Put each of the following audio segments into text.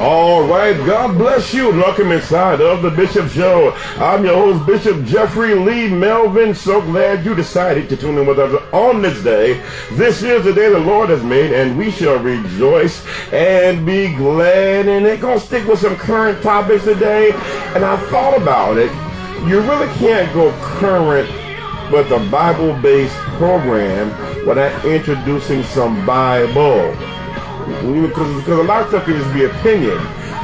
All right, God bless you. Welcome inside of the Bishop Show. I'm your host, Bishop Jeffrey Lee Melvin. So glad you decided to tune in with us on this day. This is the day the Lord has made, and we shall rejoice and be glad. And they're going to stick with some current topics today. And I thought about it. You really can't go current with a Bible-based program without introducing some Bible. Because a lot of stuff can just be opinion.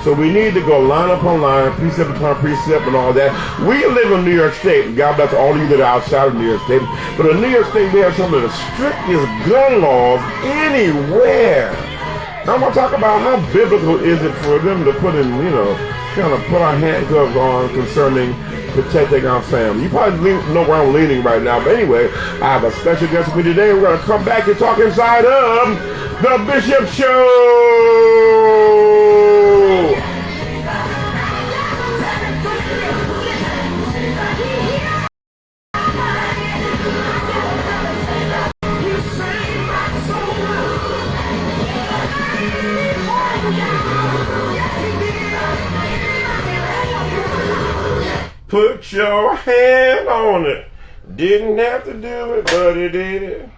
So we need to go line upon line, precept upon precept and all that. We live in New York State. God bless all of you that are outside of New York State. But in New York State, we have some of the strictest gun laws anywhere. Now I'm going to talk about how biblical is it for them to put in, kind of put our handcuffs on concerning protecting our family. You probably know where I'm leaning right now. But anyway, I have a special guest with me today. We're going to come back and talk inside of the Bishop Show. Put your hand on it. Didn't have to do it, but it did it.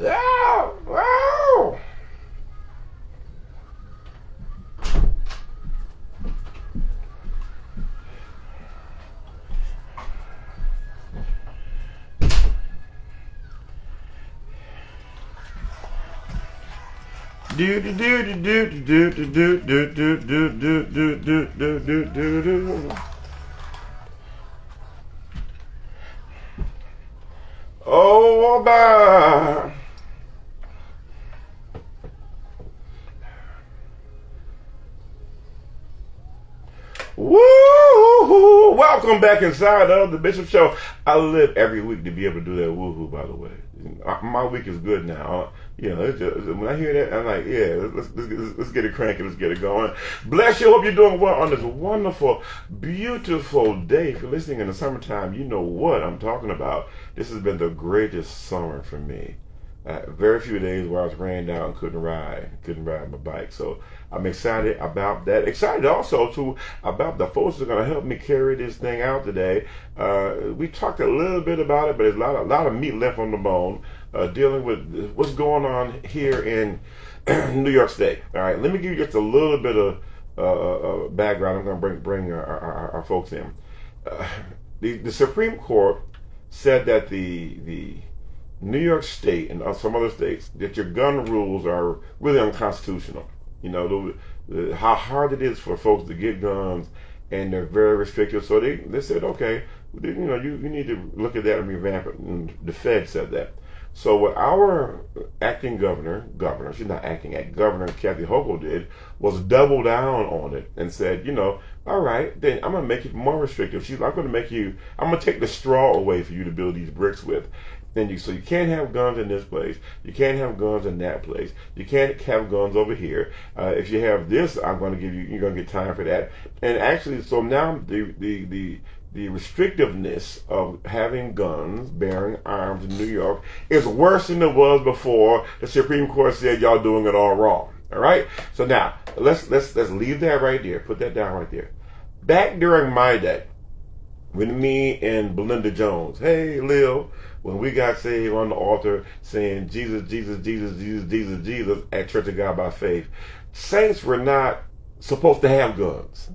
Oh, wow. Do do do do do do do do do do do do do do. Oh, bye. Woo-hoo! Welcome back inside of the Bishop Show. I live every week to be able to do that woo-hoo, by the way. My week is good now. It's just, when I hear that, I'm like, yeah, let's get it cranking, let's get it going. Bless you. Hope you're doing well on this wonderful, beautiful day. If you're listening in the summertime, you know what I'm talking about. This has been the greatest summer for me. Very few days where I was rained out and couldn't ride my bike. So I'm excited about that. Excited also about the folks that are going to help me carry this thing out today. We talked a little bit about it, but there's a lot of meat left on the bone, dealing with what's going on here in New York State. All right, let me give you just a little bit of background. I'm going to bring our folks in. The Supreme Court said that the New York State and some other states, that your gun rules are really unconstitutional. How hard it is for folks to get guns, and they're very restrictive. So they said, okay, you need to look at that and revamp it. And the Fed said that. So what our acting governor, she's not acting, Governor Kathy Hochul did, was double down on it and said, all right, then I'm going to make it more restrictive. I'm going to take the straw away for you to build these bricks with. So you can't have guns in this place. You can't have guns in that place. You can't have guns over here. If you have this, you're going to get time for that. And actually, so now the restrictiveness of having guns, bearing arms in New York is worse than it was before the Supreme Court said y'all doing it all wrong. All right? So now, let's leave that right there. Put that down right there. Back during my day, with me and Belinda Jones, hey, Lil, when we got saved on the altar saying Jesus, Jesus, Jesus, Jesus, Jesus, Jesus at Church of God by Faith, saints were not supposed to have guns.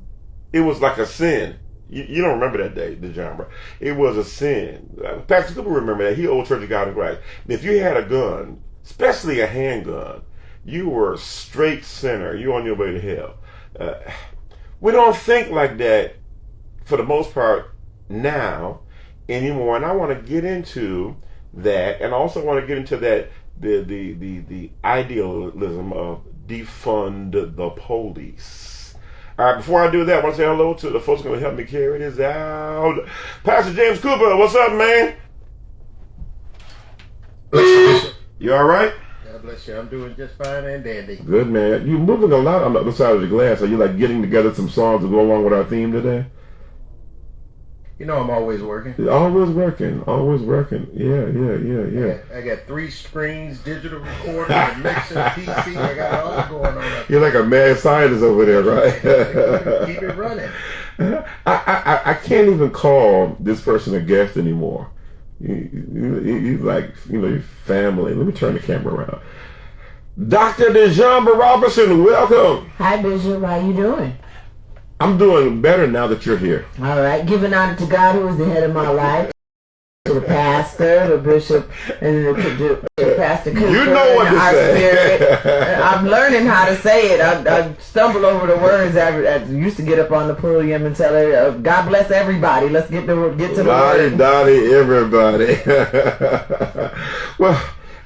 It was like a sin. You don't remember that day, the genre. It was a sin. Pastor Cooper remember that. He old Church of God in Christ. If you had a gun, especially a handgun, you were a straight sinner. You on your way to hell. We don't think like that for the most part now anymore, and I want to get into that, and also want to get into that the idealism of defund the police. All right, before I do that, I want to say hello to the folks who are going to help me carry this out. Pastor James Cooper, what's up, man? You all right? God bless you. I'm doing just fine and dandy. Good, man. You're moving a lot on the other side of the glass. Are you like getting together some songs to go along with our theme today? You know I'm always working. Always working. Always working. Yeah. I got 3 screens, digital recorder, a mixer, PC. I got it all going on. You're like a mad scientist over there, right? Keep it running. I can't even call this person a guest anymore. You like, your family. Let me turn the camera around. Dr. DeJamber Robinson, welcome. Hi, Bishop. How you doing? I'm doing better now that you're here. All right. Giving honor to God, who is the head of my life, to the pastor, the bishop, and the pastor. You know what to say. rSpirit. I'm learning how to say it. I stumble over the words. I used to get up on the podium and tell her, "God bless everybody. Let's get to the word." Dottie, everybody. Well,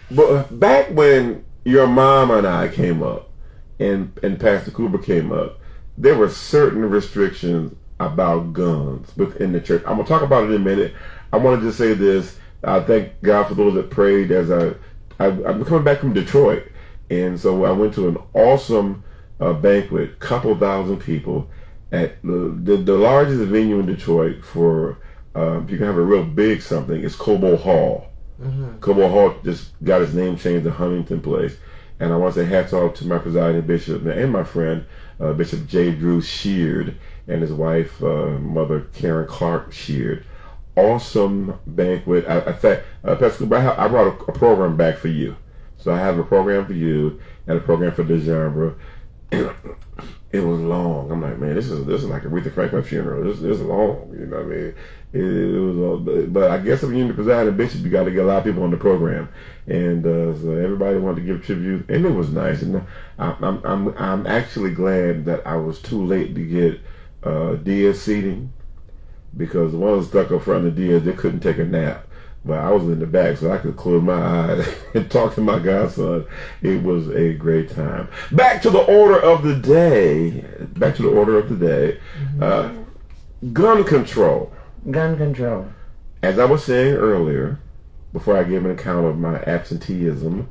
but back when your mom and I came up, and Pastor Cooper came up, there were certain restrictions about guns within the church. I'm going to talk about it in a minute. I want to just say this. I thank God for those that prayed as I'm coming back from Detroit. And so I went to an awesome banquet, couple thousand people at the largest venue in Detroit for, if you can have a real big something, it's Cobo Hall. Mm-hmm. Cobo Hall just got its name changed to Huntington Place. And I want to say hats off to my presiding bishop and my friend, Bishop J. Drew Sheard, and his wife, Mother Karen Clark Sheard. Awesome banquet. In fact, Pastor Cooper, I brought a program back for you. So I have a program for you and a program for DeJamber. It was long. I'm like, man, this is like Aretha Franklin funeral. This is long. You know what I mean? It was, but I guess if you're the presiding bishop, you got to get a lot of people on the program, and so everybody wanted to give tribute, and it was nice. And I'm actually glad that I was too late to get Dia's seating, because one was stuck up front of Dia. They couldn't take a nap, but I was in the back, so I could close my eyes and talk to my godson. It was a great time. Back to the order of the day. Gun control. Gun control. As I was saying earlier, before I gave an account of my absenteeism,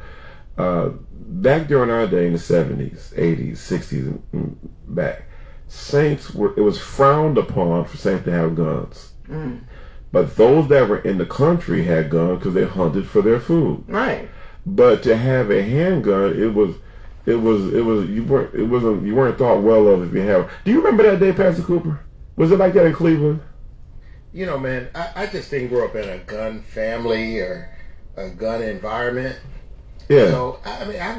back during our day in the 70s, 80s, 60s, and back, it was frowned upon for saints to have guns. Mm. But those that were in the country had guns because they hunted for their food. Right. But to have a handgun, you weren't thought well of if you have. Do you remember that day, Pastor Cooper? Was it like that in Cleveland? You know, man, I just didn't grow up in a gun family or a gun environment. Yeah. So I mean, I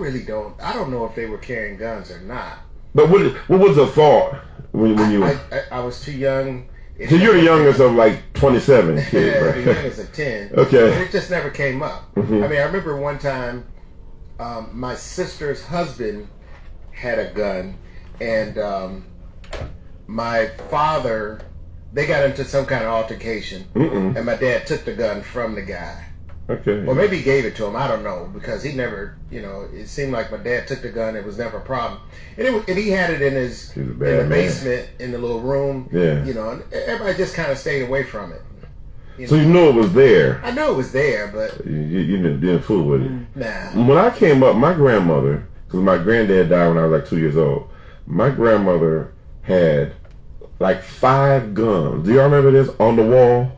don't know if they were carrying guns or not. But what was the thought when you were? I was too young. So you're the youngest of like 27 kids, right? The youngest of 10. Okay. It just never came up. Mm-hmm. I mean, I remember one time my sister's husband had a gun, and my father, they got into some kind of altercation, and my dad took the gun from the guy. Okay. Or maybe he gave it to him. I don't know, because he never, it seemed like my dad took the gun. It was never a problem. And he had it in the basement, in the little room. Yeah. And everybody just kind of stayed away from it. So you knew it was there. I knew it was there, but you didn't fool with it. Nah. When I came up, my grandmother, because my granddad died when I was like 2 years old, my grandmother had like 5 guns. Do y'all remember this on the wall?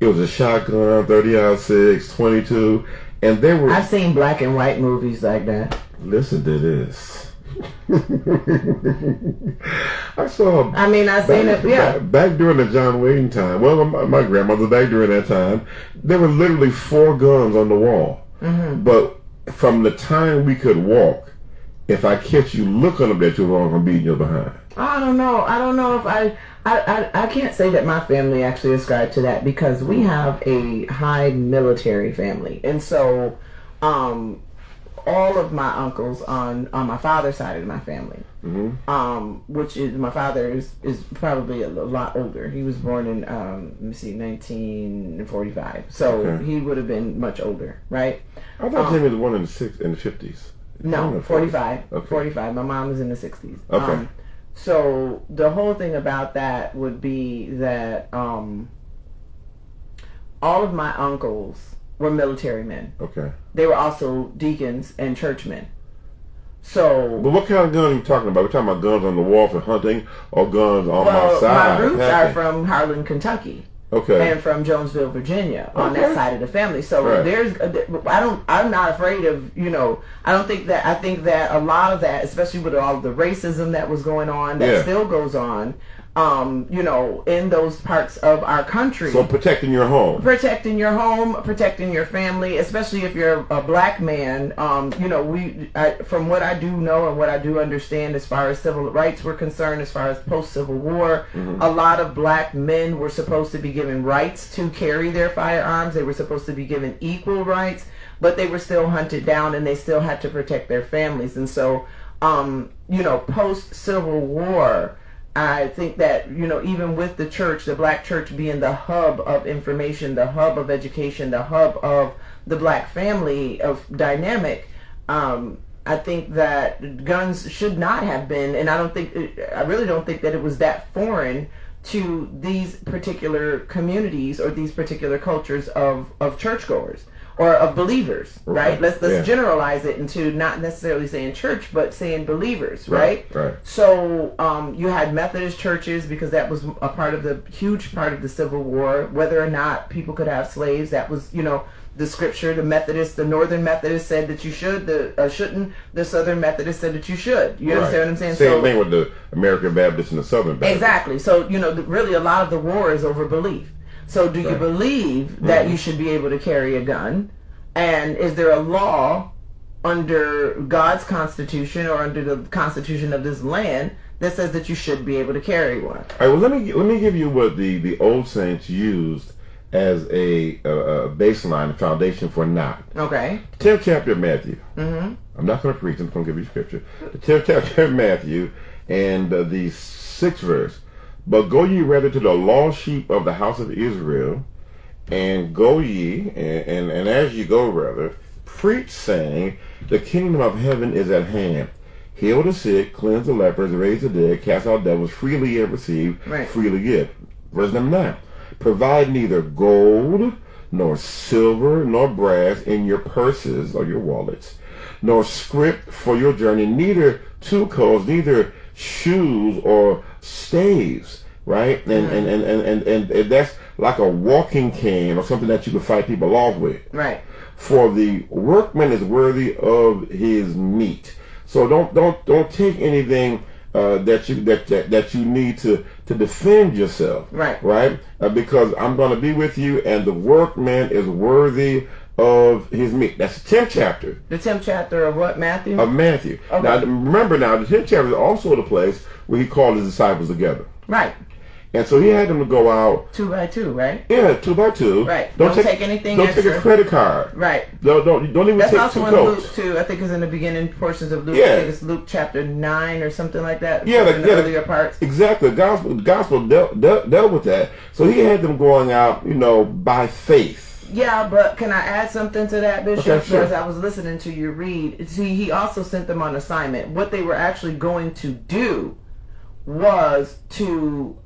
It was a shotgun, 30-06, 22, and they were... I've seen black and white movies like that. Listen to this. I've seen it, yeah. Back during the John Wayne time, well, my grandmother, back during that time, there were literally 4 guns on the wall. Mm-hmm. But from the time we could walk, if I catch you looking up at you wrong, I'm beating you behind. I don't know if I can't say that my family actually ascribed to that, because we have a high military family, and so all of my uncles on my father's side of my family, which is my father is probably a lot older. He was born in 1945, so he would have been much older, right? I thought Jimmy was born in the 50s. No, 45. Okay. 45. My mom was in the 60s. Okay. So the whole thing about that would be that all of my uncles were military men. Okay. They were also deacons and churchmen. So. But what kind of guns are you talking about? We're talking about guns on the wall for hunting or guns on my side? My roots are from Harlan, Kentucky. Okay. And from Jonesville, Virginia, on that side of the family. So Right. I'm not afraid of, I think that a lot of that, especially with all the racism that was going on, that still goes on, in those parts of our country. So protecting your home, protecting your family, especially if you're a black man. From what I do know and what I do understand, as far as civil rights were concerned, as far as post-Civil War, a lot of black men were supposed to be given rights to carry their firearms. They were supposed to be given equal rights, but they were still hunted down, and they still had to protect their families. And so, post-Civil War, I think that, even with the church, the black church being the hub of information, the hub of education, the hub of the black family of dynamic, I think that guns should not have been, and I really don't think that it was that foreign to these particular communities or these particular cultures of churchgoers or of believers, right? Let's generalize it into not necessarily saying church, but saying believers, right? Right. So you had Methodist churches, because that was a huge part of the Civil War. Whether or not people could have slaves, that was, the scripture. The Northern Methodist said that you should, shouldn't. The Southern Methodist said that you should. You understand what I'm saying? Same thing with the American Baptist and the Southern Baptist. Exactly. So, really a lot of the war is over belief. So do you believe that you should be able to carry a gun? And is there a law under God's Constitution or under the Constitution of this land that says that you should be able to carry one? All right, well, let me give you what the old saints used as a baseline, a foundation for not. Okay. 10th chapter of Matthew. Mm-hmm. I'm not going to preach, I'm just going to give you scripture. The 10th chapter of Matthew and the 6th verse. But go ye rather to the lost sheep of the house of Israel, and go ye, and as ye go rather, preach, saying, the kingdom of heaven is at hand. Heal the sick, cleanse the lepers, raise the dead, cast out devils, freely you have received, freely give. Verse number 9. Provide neither gold, nor silver, nor brass in your purses or your wallets, nor scrip for your journey, neither two coats, neither shoes or staves, right? And that's like a walking cane or something that you can fight people off with. Right. For the workman is worthy of his meat. So don't take anything that you need to defend yourself. Right. Because I'm going to be with you, and the workman is worthy of his meat. That's the 10th chapter. The 10th chapter of what, Matthew? Of Matthew. Okay. Now remember, the 10th chapter is also the place where he called his disciples together. Right. And so he had them to go out 2 by 2, right? Yeah, 2 by 2. Right. Don't take anything. Don't extra. take a credit card. Right. Don't even That's take also 2 in coats. Luke too. I think it's in the beginning portions of Luke. Yeah. I think it's Luke chapter 9 or something like that. Yeah, in the earlier parts. Exactly. The gospel dealt with that. So he had them going out, by faith. Yeah, but can I add something to that, Bishop? Okay, sure. Because I was listening to you read. See, he also sent them on assignment. What they were actually going to do was to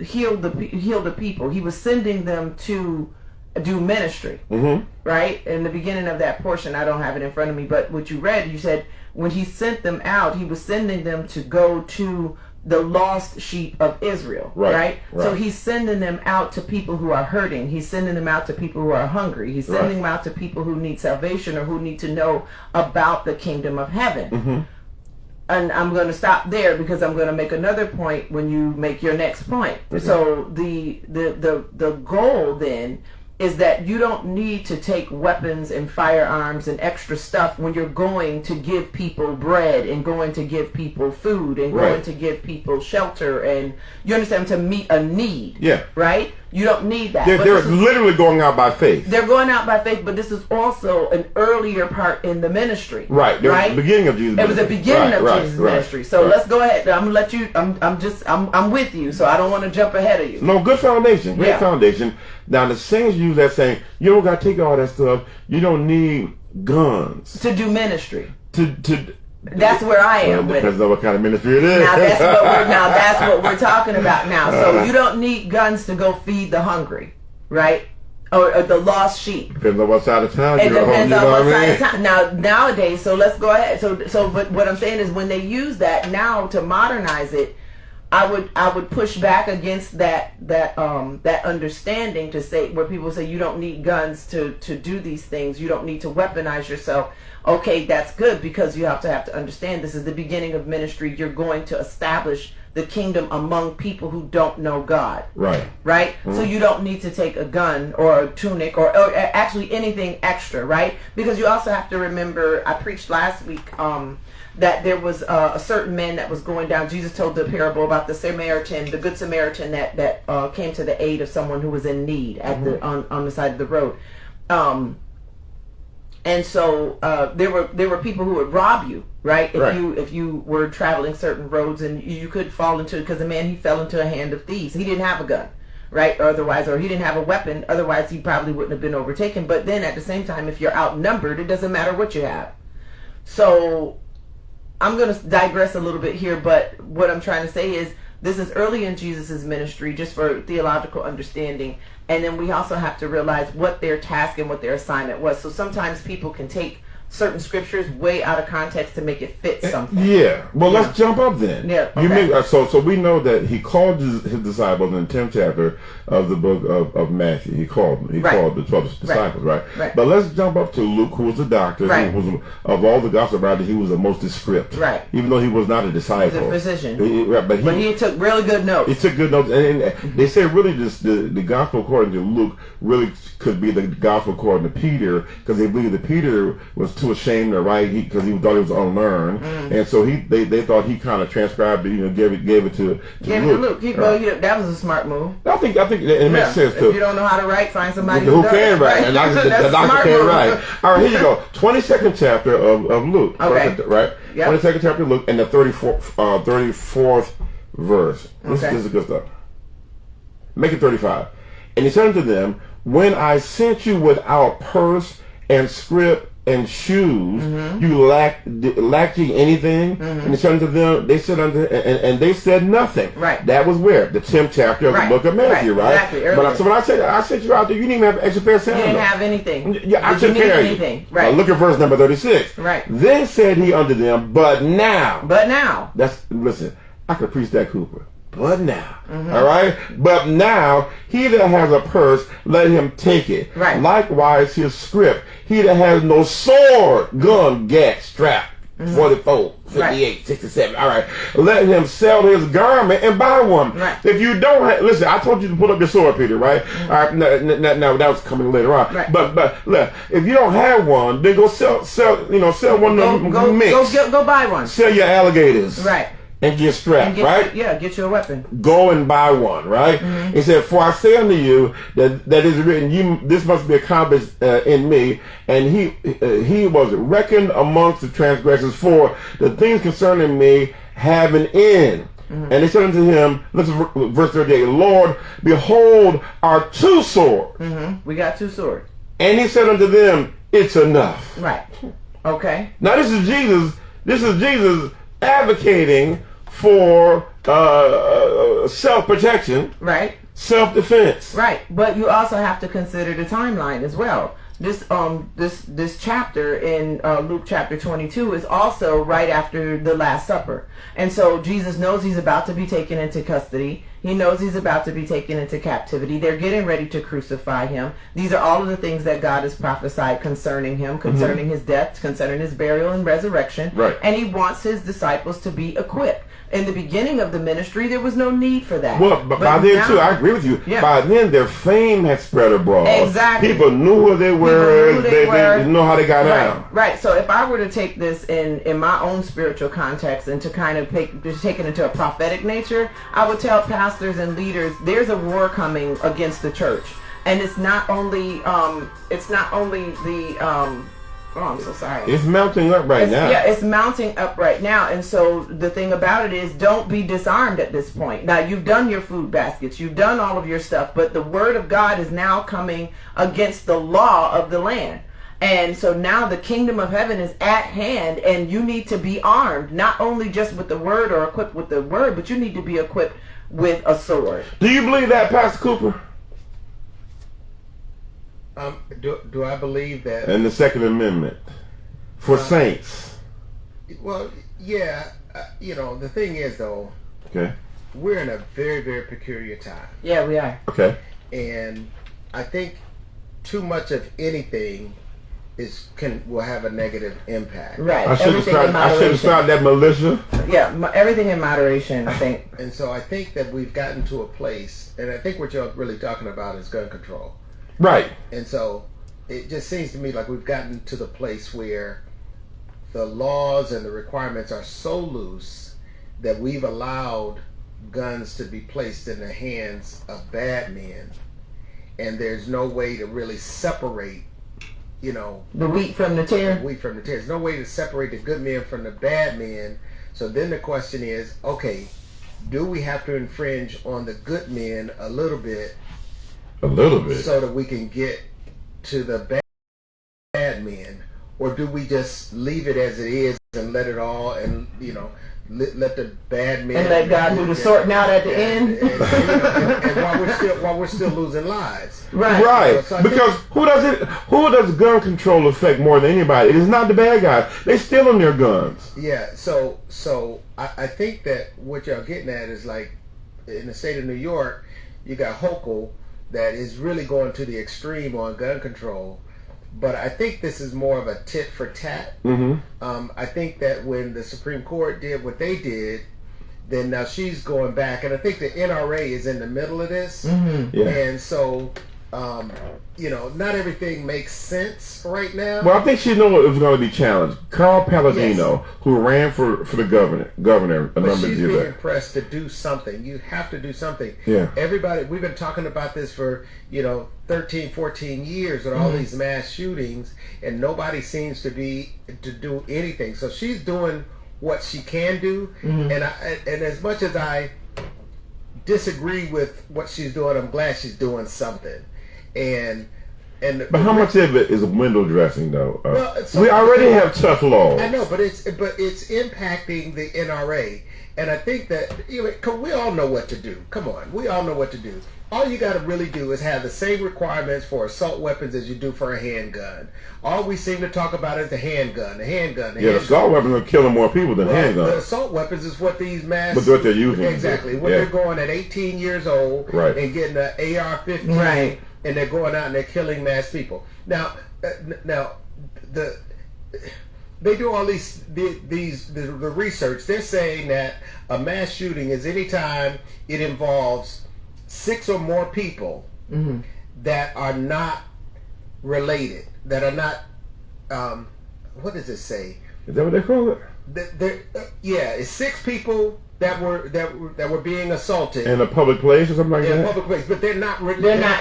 heal the people. He was sending them to do ministry. Mm-hmm. Right? In the beginning of that portion, I don't have it in front of me, but what you read, you said when he sent them out, he was sending them to go to the lost sheep of Israel, right? So he's sending them out to people who are hurting. He's sending them out to people who are hungry. He's sending them out to people who need salvation or who need to know about the kingdom of heaven. Mm-hmm. And I'm going to stop there because I'm going to make another point when you make your next point. Okay. So the goal then is that you don't need to take weapons and firearms and extra stuff when you're going to give people bread and going to give people food and going to give people shelter, and you understand, to meet a need. Yeah. Right? You don't need that. They're literally going out by faith. They're going out by faith, but this is also an earlier part in the ministry. Right. The beginning of Jesus' ministry. It was the beginning of Jesus' ministry. So let's go ahead. I'm gonna let you. I'm with you. So I don't want to jump ahead of you. No, good foundation. Great foundation. Now the saints use that saying, you don't got to take all that stuff. You don't need guns to do ministry. To That's where I am. Depends on what kind of ministry it is. Now that's what we're talking about now. So you don't need guns to go feed the hungry, right? Or the lost sheep. Depends on what side of town you're on. It depends on what side of town. Now nowadays, so let's go ahead. So but what I'm saying is when they use that now to modernize it, I would push back against that understanding to say, where people say you don't need guns to do these things, you don't need to weaponize yourself. Okay, that's good, because you have to understand this is the beginning of ministry. You're going to establish the kingdom among people who don't know God. Right. Mm-hmm. So you don't need to take a gun or a tunic or actually anything extra, right? Because you also have to remember, I preached last week that there was a certain man that was going down. Jesus told the parable about the Good Samaritan that came to the aid of someone who was in need at on the side of the road. And so there were people who would rob you, right? If you were traveling certain roads, and you could fall into, because the man, he fell into a hand of thieves. He didn't have a gun, right? Or he didn't have a weapon. Otherwise, he probably wouldn't have been overtaken. But then at the same time, if you're outnumbered, it doesn't matter what you have. So I'm going to digress a little bit here, but what I'm trying to say is this is early in Jesus' ministry, just for theological understanding. And then we also have to realize what their task and what their assignment was. So sometimes people can take certain scriptures way out of context to make it fit something. Yeah. Well, let's jump up then. Yeah. Okay. You mean, so we know that he called his disciples in the 10th chapter of the book of Matthew. He called the 12 disciples, right? But let's jump up to Luke, who was a doctor. Who was, of all the gospel writers, he was the most descriptive. Right. Even though he was not a disciple. He was a physician. But he took really good notes. He took good notes. And they say really the gospel according to Luke really could be the gospel according to Peter, because they believe that Peter was too ashamed to write, because he thought he was unlearned, and so they thought he kind of transcribed it, gave it to Luke. That was a smart move. I think it makes sense too. If you don't know how to write, find somebody who can write, and the doctor can write. All right, here you go. 22nd chapter of Luke. Okay. Right. Yep. 22nd chapter of Luke, and the 34th verse. This is good stuff. Make it 35. And he said unto them, when I sent you without purse and scrip and shoes, you lacked ye anything? And he said unto them, they said nothing. Right. That was where? The 10th chapter of the book of Matthew, right? Exactly. But so when I said I sent you out there, you didn't even have an extra pair of sandals. You didn't have anything. Yeah, I took care of you. Right. Look at verse number 36. Right. Then said he unto them, but now. Listen, I could preach that, Cooper. But now, all right? But now, he that has a purse, let him take it. Right. Likewise, his scrip. He that has no sword, gun, gat, strap, 44, 58, 67, all right. Let him sell his garment and buy one. Right. If you don't have, listen, I told you to put up your sword, Peter, right? All right, now that was coming later on. Right. But look, if you don't have one, then go sell one of them mix. Go buy one. Sell your alligators. Right. And get strapped, right? Get you a weapon. Go and buy one, right? He said, for I say unto you that is written, this must be accomplished in me. And he was reckoned amongst the transgressors, for the things concerning me have an end. And they said unto him, listen, verse 38, Lord, behold our two swords. We got two swords. And he said unto them, it's enough. Right. Okay. Now this is Jesus advocating for self-protection, right? Self-defense, right? But you also have to consider the timeline as well. This chapter in Luke chapter 22 is also right after the Last Supper, and so Jesus knows he's about to be taken into custody. He knows he's about to be taken into captivity. They're getting ready to crucify him. These are all of the things that God has prophesied concerning him, concerning his death, concerning his burial and resurrection. Right. And he wants his disciples to be equipped. In the beginning of the ministry, there was no need for that. Well, but by then, too, I agree with you. Yeah. By then, their fame had spread abroad. Exactly. People knew who they were. They know how they got out. Right. So if I were to take this in my own spiritual context and to kind of take it into a prophetic nature, I would tell pastors and leaders, there's a war coming against the church. And it's not only the oh, I'm so sorry. It's mounting up right now. Yeah, it's mounting up right now. And so the thing about it is, don't be disarmed at this point. Now, you've done your food baskets. You've done all of your stuff. But the word of God is now coming against the law of the land. And so now the kingdom of heaven is at hand, and you need to be armed, not only just with the word or equipped with the word, but you need to be equipped with a sword. Do you believe that, Pastor Cooper? Do I believe that? And the Second Amendment for saints. Well, yeah. The thing is, though. Okay. we're in a very, very peculiar time. Yeah, we are. Okay. And I think too much of anything will have a negative impact. Right. I should have started that militia. Yeah, everything in moderation, I think. And so I think that we've gotten to a place, and I think what you're really talking about is gun control. Right. And so it just seems to me like we've gotten to the place where the laws and the requirements are so loose that we've allowed guns to be placed in the hands of bad men, and there's no way to really separate, the wheat from the tare. There's no way to separate the good men from the bad men. So then the question is, okay, do we have to infringe on the good men a little bit so that we can get to the bad men, or do we just leave it as it is and let it all, and let the bad men, and let God do the sorting out at the end, and while we're still losing lives, right? So because who does gun control affect more than anybody? It is not the bad guys. They stealing their guns. Yeah. So I think that what y'all getting at is, like, in the state of New York, you got Hochul that is really going to the extreme on gun control. But I think this is more of a tit for tat. Mm-hmm. I think that when the Supreme Court did what they did, then now she's going back, and I think the NRA is in the middle of this. Mm-hmm. Yeah. And so, not everything makes sense right now. Well, I think she knew it was going to be challenged. Carl Palladino, who ran for the governor a number of years She's being back. pressed to do something. You have to do something. Yeah. Everybody, we've been talking about this for 13, 14 years with all these mass shootings, and nobody seems to do anything. So she's doing what she can do, and as much as I disagree with what she's doing, I'm glad she's doing something. But how much of it is window dressing, though? Well, we already have tough laws. I know, but it's impacting the NRA, and I think that we all know what to do. Come on, we all know what to do. All you got to really do is have the same requirements for assault weapons as you do for a handgun. All we seem to talk about is the handgun. The assault weapons are killing more people than handguns. The assault weapons is what these mass... But what they're using. Exactly. When they're going at 18 years old and getting an AR-15, right, and they're going out and they're killing mass people. Now, they do all the research. They're saying that a mass shooting is any time it involves 6 or more people that are not related, that are not, what does it say? Is that what they call it? It's 6 people that were being assaulted in a public place or something like that. In a public place, but they're not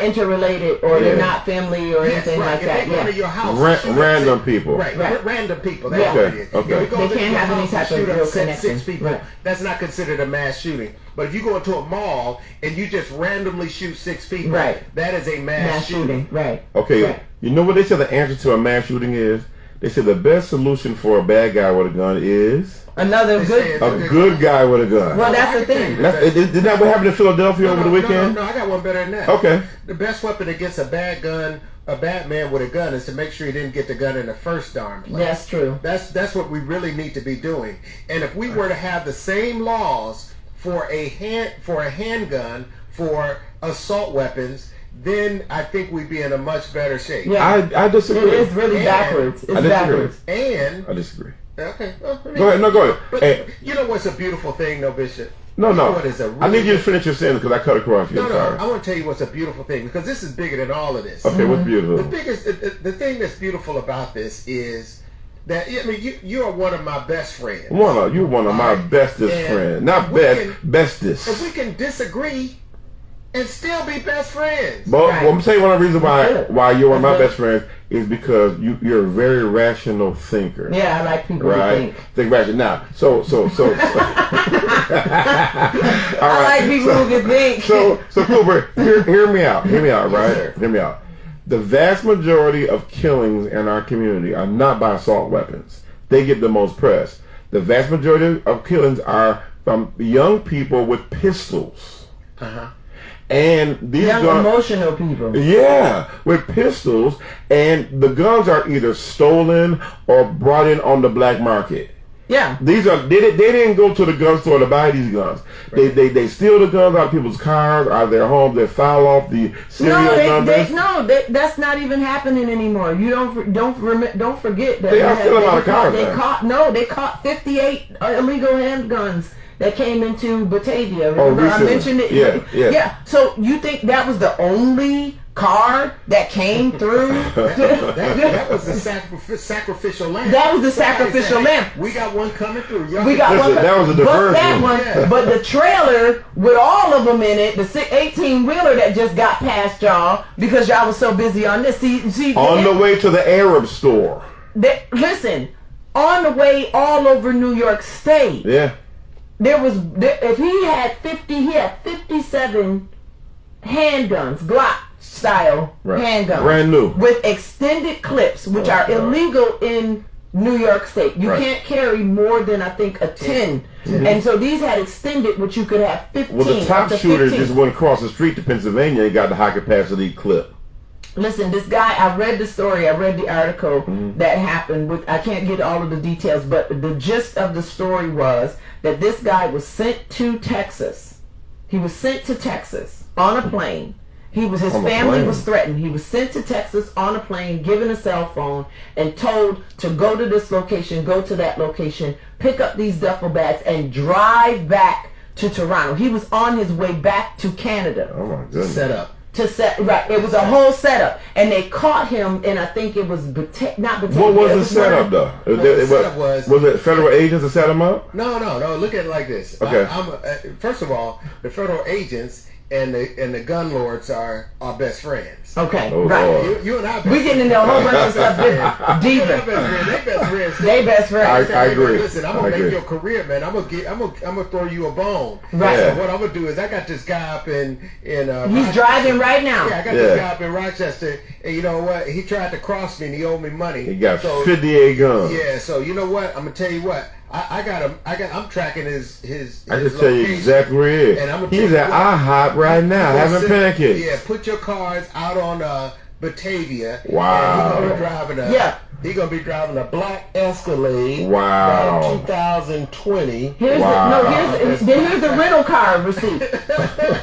interrelated, or they're not family or anything like that. They go to your house. Random people. Right. Random people. That's what it is. Okay. They can't have any type of real connection. 6 people. Right. That's not considered a mass shooting. But if you go into a mall and you just randomly shoot 6 people, that is a mass shooting. Right. Okay. Right. You know what they said the answer to a mass shooting is? They said the best solution for a bad guy with a gun is a good guy with a gun. Well, that's the thing. Isn't that what happened in Philadelphia over the weekend? No, I got one better than that. Okay. The best weapon against a bad man with a gun, is to make sure he didn't get the gun in the first darn place. That's true. That's what we really need to be doing. And if we were to have the same laws for a handgun, for assault weapons, then I think we'd be in a much better shape. Yeah. I disagree. It is really backwards. It's backwards. And I disagree. Okay. Go ahead. No, go ahead. But you know what's a beautiful thing, though, Bishop? No. I need you to finish your sentence because I cut across you. No. I want to tell you what's a beautiful thing, because this is bigger than all of this. Okay, what's beautiful? The thing that's beautiful about this is that you are one of my best friends. You're one of my bestest friends. Not bestest. If we can disagree and still be best friends. But I'm saying one of the reasons why you're one of my best friends is because you're a very rational thinker. Yeah, I like people who think. Think rational. Now, so I like people who can think. So Cooper, hear me out, right? Hear me out. The vast majority of killings in our community are not by assault weapons. They get the most press. The vast majority of killings are from young people with pistols. And these emotional people. Yeah, with pistols, and the guns are either stolen or brought in on the black market. Yeah. These are they didn't go to the gun store to buy these guns. Right. They steal the guns out of people's cars, out of their homes. They file off the serial numbers. That's not even happening anymore. You don't forget that they are still out of cars. They caught 58 illegal handguns that came into Batavia. Remember I mentioned it? Yeah. So you think that was the only car that came through? that was the sacrificial lamb. That was the sacrificial lamb. We got one coming through. That was a diversion. But the trailer with all of them in it, the 18-wheeler that just got past y'all because y'all was so busy on this. See, on the way to the Arab store. Listen, on the way all over New York State. Yeah. If he had 57 handguns, Glock style handguns, brand new, with extended clips, which are illegal in New York State. You can't carry more than, I think, a 10. Mm-hmm. And so these had extended, which you could have 15. Well, the top shooter just went across the street to Pennsylvania and got the high capacity clip. Listen, this guy, I read the story, I read the article that happened. I can't get all of the details, but the gist of the story was that this guy was sent to Texas. He was sent to Texas on a plane. His family was threatened. He was sent to Texas on a plane, given a cell phone, and told to go to this location, go to that location, pick up these duffel bags, and drive back to Toronto. He was on his way back to Canada. Oh my goodness. It was a whole setup, and they caught him, and I think it was not Batavia. What was the setup though? Was it federal agents that set him up? No. Look at it like this. Okay. First of all, the federal agents and the gun lords are best friends. Okay, right. You and I. We getting into a whole bunch of stuff deeper. They best friends. I agree. Listen, I'm gonna make your career, man. I'm gonna throw you a bone. Right. So what I'm gonna do is I got this guy up in he's driving right now. Yeah, I got this guy up in Rochester, and you know what? He tried to cross me, and he owed me money. He got 58 guns. Yeah. So you know what? I'm gonna tell you what. I'm tracking his I just tell you exactly where he is. And he's at IHOP right now having pancakes. Yeah, put your cars out on Batavia. Wow. He's gonna be driving a black Escalade. Wow. 2020. Here's the rental car receipt.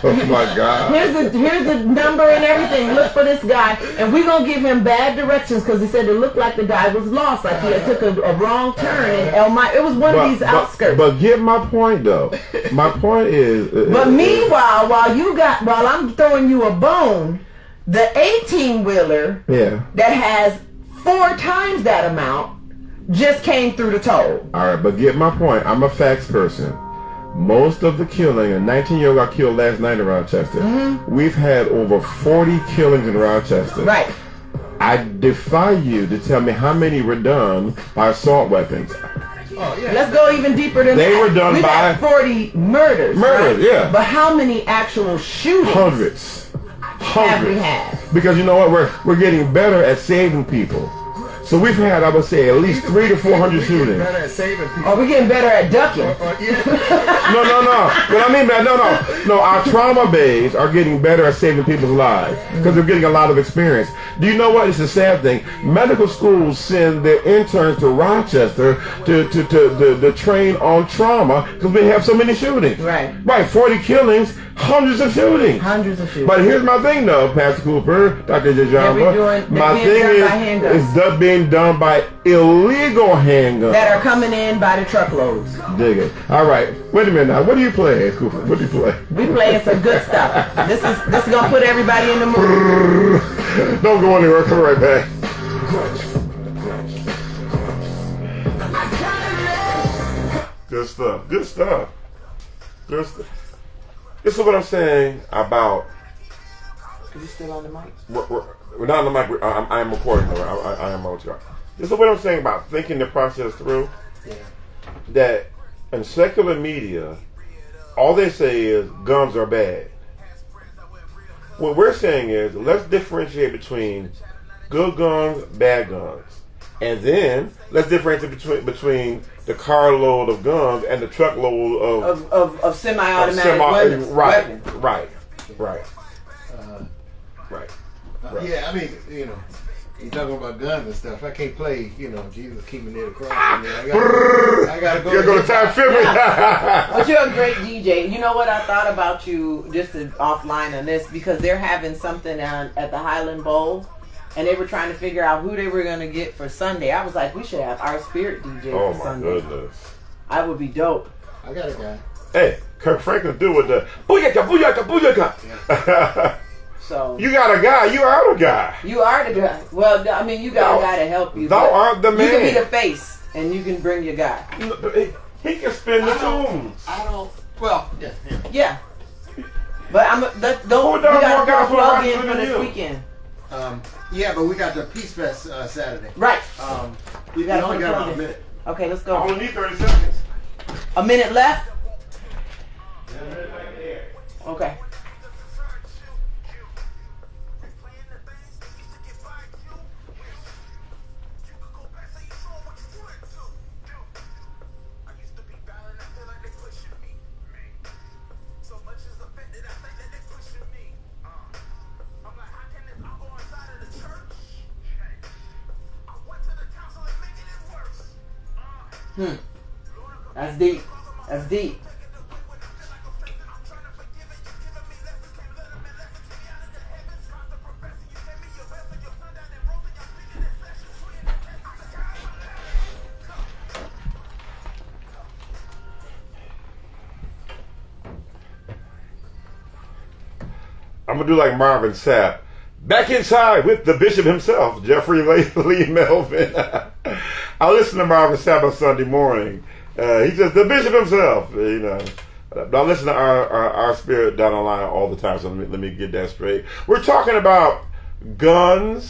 Oh my God. Here's the number and everything. Look for this guy, and we're gonna give him bad directions because he said it looked like the guy was lost, like he had took a wrong turn in Elmira. It was one of these outskirts. But get my point though. My point is. But meanwhile, while I'm throwing you a bone, the 18-wheeler that has 4 times that amount just came through the toll. All right, but get my point. I'm a facts person. Most of the killing, a 19-year-old got killed last night in Rochester. Mm-hmm. We've had over 40 killings in Rochester. Right. I defy you to tell me how many were done by assault weapons. Oh, yeah. Let's go even deeper than that. They were done We've by... had 40 murders. Murders, right? yeah. But how many actual shootings? Hundreds. Have we had? Because you know what? We're getting better at saving people. So we've had, I would say, at least 300 to 400 shootings. Better at saving people. Are we getting better at ducking? No. What I mean, man, no. Our trauma bays are getting better at saving people's lives because they're getting a lot of experience. Do you know what? It's a sad thing. Medical schools send their interns to Rochester to train on trauma because we have so many shootings. Right. 40 killings, hundreds of shootings. But here's my thing, though, Pastor Cooper, Dr. Jajamba. My thing is being done by illegal handguns that are coming in by the truckloads. Dig it. All right. Wait a minute now. What do you play, Cooper? What do you play? We playing some good stuff. This is gonna put everybody in the mood. Don't go anywhere. Come right back. Good stuff. Good stuff. Good stuff. This is what I'm saying about. Are you still on the mic? We're not on the mic. I am recording. I am on track. This is what I'm saying about thinking the process through. Yeah. That in secular media, all they say is guns are bad. What we're saying is let's differentiate between good guns, bad guns, and then let's differentiate between the carload of guns and the truckload of semi-automatic weapons. Right. Yeah, I mean, You talking about guns and stuff. I can't play, Jesus keep me near the cross. I gotta go. You're going to time film me. But you're a great DJ. You know what I thought about you, just offline on this, because they're having something at the Highland Bowl, and they were trying to figure out who they were going to get for Sunday. I was like, we should have our Spirit DJ for Sunday. Oh, my goodness. I would be dope. I got a guy. Hey, Kirk Franklin do with the booyaka, booyaka, booyaka. Yeah. So you got a guy. You are the guy. You are the guy. Well, I mean, you got a guy to help you. Thou art the man. You can be the face, and you can bring your guy. He can spin the tunes. I don't. Well, yeah. Yeah. But we got to plug in for this weekend. Yeah, but we got the Peace Fest Saturday. Right. We only got about a minute. Okay, let's go. I only need 30 seconds. A minute left? Okay. That's deep. That's deep. I'm going to do like Marvin Sapp. Back inside with the bishop himself, Jeffrey Lee Melvin. I listen to Marvin Sapp on Sunday morning. He says, the bishop himself, I listen to our rSpirit.online all the time, so let me get that straight. We're talking about gun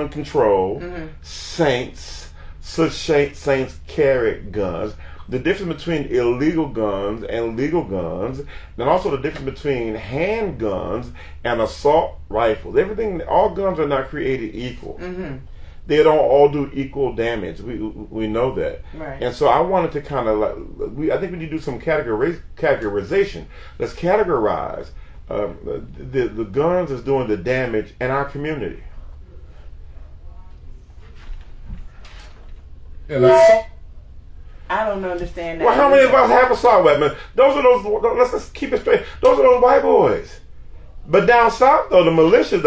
control, saints, such saints carry guns, the difference between illegal guns and legal guns, and also the difference between handguns and assault rifles. All guns are not created equal. They don't all do equal damage. We know that. Right. And so I wanted to kind of I think we need to do some categorization. Let's categorize the guns that's doing the damage in our community. I don't understand that. Well, how many of us have assault weapons? Let's just keep it straight. Those are those white boys. But down south, though, the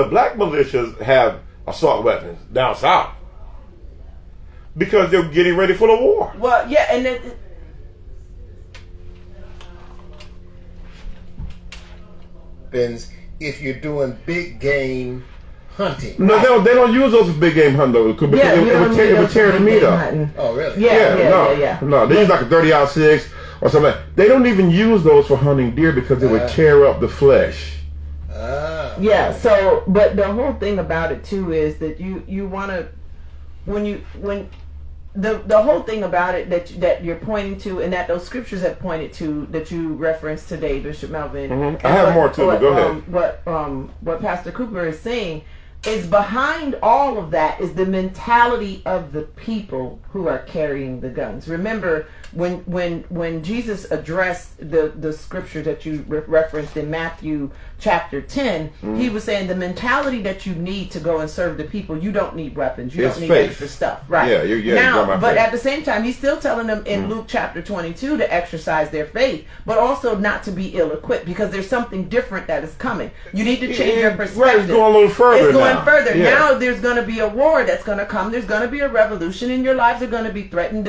black militias have assault weapons down south because they're getting ready for the war. Well, yeah, and if you're doing big game hunting. No, they don't use those for big game hunting because it would tear the meat up. Oh, really? Yeah. No, they use like a 30-06 or something. They don't even use those for hunting deer because it would tear up the flesh. Yeah, so, but the whole thing about it too is that you want to, the whole thing about it that you're pointing to and that those scriptures have pointed to that you referenced today, Bishop Melvin. I have more too, but go ahead. What Pastor Cooper is saying is behind all of that is the mentality of the people who are carrying the guns. Remember, when Jesus addressed the scripture that you referenced in Matthew chapter 10, he was saying the mentality that you need to go and serve the people, you don't need weapons, you don't need extra stuff, right? But at the same time, he's still telling them in Luke chapter 22 to exercise their faith, but also not to be ill-equipped because there's something different that is coming. You need to change your perspective. Right, it's going a little further. It's going further. Yeah. Now there's going to be a war that's going to come. There's going to be a revolution, and your lives are going to be threatened.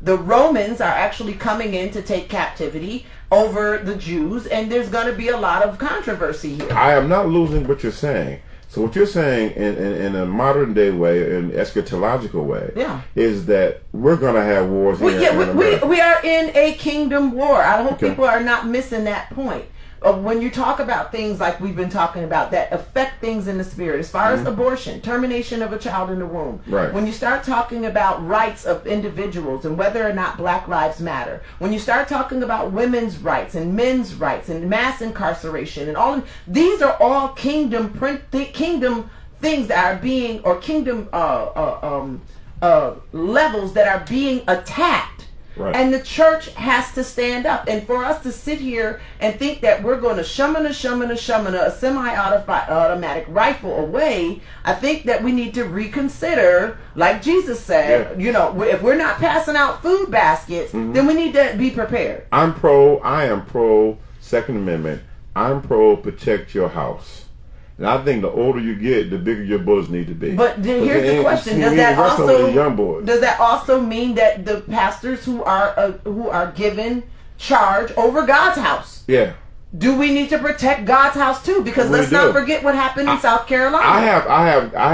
The Romans are actually coming in to take captivity over the Jews, and there's going to be a lot of controversy here. I am not losing what you're saying. So what you're saying in a modern day way, an eschatological way, is that we're going to have wars here in America. We are in a kingdom war. I hope people are not missing that point. When you talk about things like we've been talking about that affect things in the spirit, as far as abortion, termination of a child in the womb, when you start talking about rights of individuals and whether or not Black Lives Matter, when you start talking about women's rights and men's rights and mass incarceration and all, these are all kingdom things that are being, or kingdom levels that are being attacked Right. And the church has to stand up. And for us to sit here and think that we're going to shamana a semi-automatic rifle away, I think that we need to reconsider, like Jesus said, if we're not passing out food baskets, then we need to be prepared. I am pro Second Amendment. I'm pro protect your house. And I think the older you get, the bigger your bullets need to be. But here's the question: does that also mean that the pastors who are given charge over God's house? Yeah. Do we need to protect God's house too? Because let's not forget what happened in South Carolina. I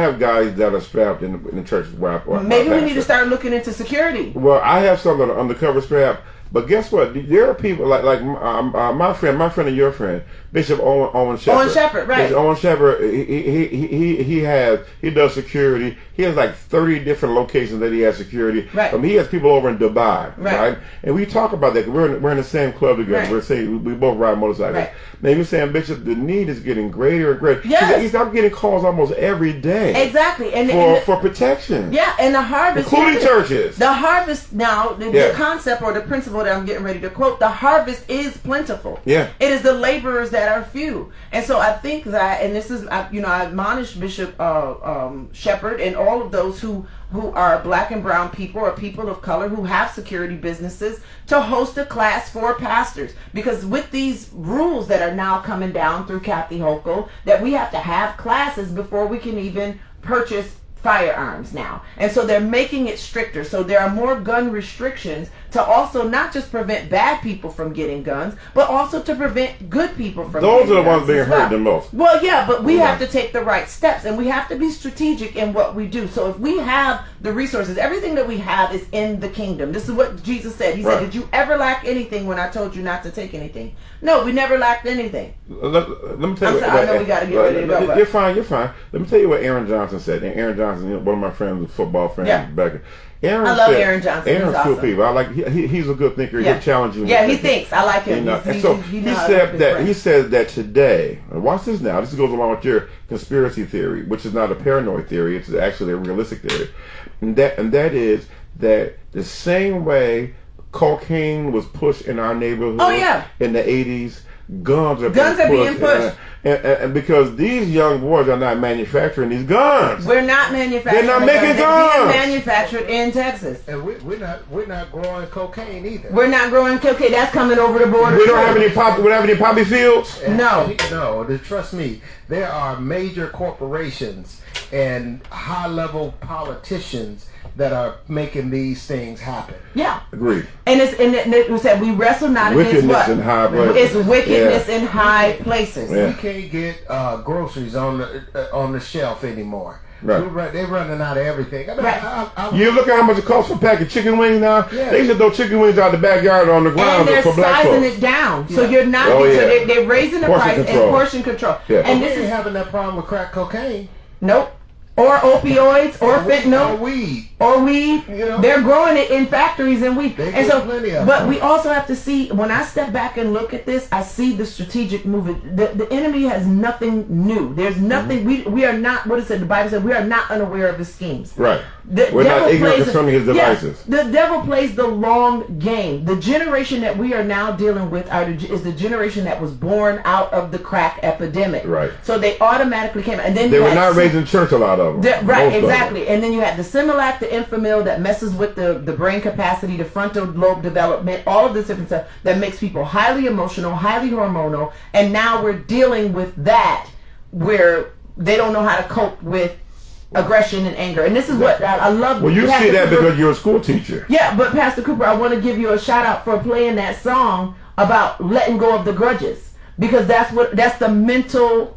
have guys that are strapped in the churches where maybe we need to start looking into security. Well, I have some that are undercover strapped. But guess what? There are people like my friend and your friend, Bishop Owen Shepherd. Owen Shepherd, right? Bishop Owen Shepherd. He does security. He has like 30 different locations that he has security. Right. He has people over in Dubai, right? And we talk about that. We're in the same club together. Right. We're saying we both ride motorcycles. Right. Now you're saying, Bishop, the need is getting greater and greater. Yes. I'm getting calls almost every day. Exactly, for protection. Yeah, and the harvest, including churches. The harvest now, the concept or the principle that I'm getting ready to quote, the harvest is plentiful. Yeah. It is the laborers that are few. And so I think that, and this is, I admonish Bishop Shepherd and all of those who are black and brown people or people of color who have security businesses to host a class for pastors. Because with these rules that are now coming down through Kathy Hochul, that we have to have classes before we can even purchase firearms now. And so they're making it stricter. So there are more gun restrictions to also not just prevent bad people from getting guns, but also to prevent good people from Those getting are the guns ones being hurt the most. Well, yeah, but we have to take the right steps, and we have to be strategic in what we do. So if we have the resources, everything that we have is in the kingdom. This is what Jesus said. He said, did you ever lack anything when I told you not to take anything? No, we never lacked anything. Let me tell you. I know we got to get ready to go. You're fine. Let me tell you what Aaron Johnson said. And Aaron Johnson, one of my friends, a football friend, back. I love Aaron Johnson. Aaron's He's cool awesome. people. I like. He's a good thinker. He'll challenge you. Yeah, he thinks. I like him. He said that today. And watch this now. This goes along with your conspiracy theory, which is not a paranoid theory. It's actually a realistic theory, and that is that the same way cocaine was pushed in our neighborhood in the 80s. Guns are being pushed. And because these young boys are not manufacturing these guns. We're not manufacturing. They're not making guns. They're being manufactured in Texas. And we're not growing cocaine either. We're not growing cocaine. That's coming over the border. We don't have any poppy fields. No. Trust me. There are major corporations and high-level politicians that are making these things happen. Yeah. Agreed. And we said we wrestle not against what? In high places. It's wickedness in high places. We can't get groceries on the shelf anymore. Right. They're running out of everything. You look at how much it costs for a pack of chicken wings now? Yeah. They should throw chicken wings out the backyard on the ground for black folks. And they're sizing it down. So you're not... So they're raising the price and portion control. Yeah. And this is having that problem with crack cocaine. Nope. Or opioids, or fentanyl, or weed. They're growing it in factories and weed. And so, but we also have to see. When I step back and look at this, I see the strategic movement. The enemy has nothing new. There's nothing. We are not. What is it? The Bible said we are not unaware of his schemes. Right. We're not ignorant concerning his devices. The devil plays the long game. The generation that we are now dealing with is the generation that was born out of the crack epidemic. Right. So they automatically came, and then they were not raised in church a lot of them. Right, exactly. And then you had the Similac, the Infamil that messes with the brain capacity, the frontal lobe development, all of this different stuff that makes people highly emotional, highly hormonal, and now we're dealing with that where they don't know how to cope with aggression and anger. And this is what I love. Well, you see that because you're a school teacher. Yeah, but Pastor Cooper, I want to give you a shout out for playing that song about letting go of the grudges, because that's the mental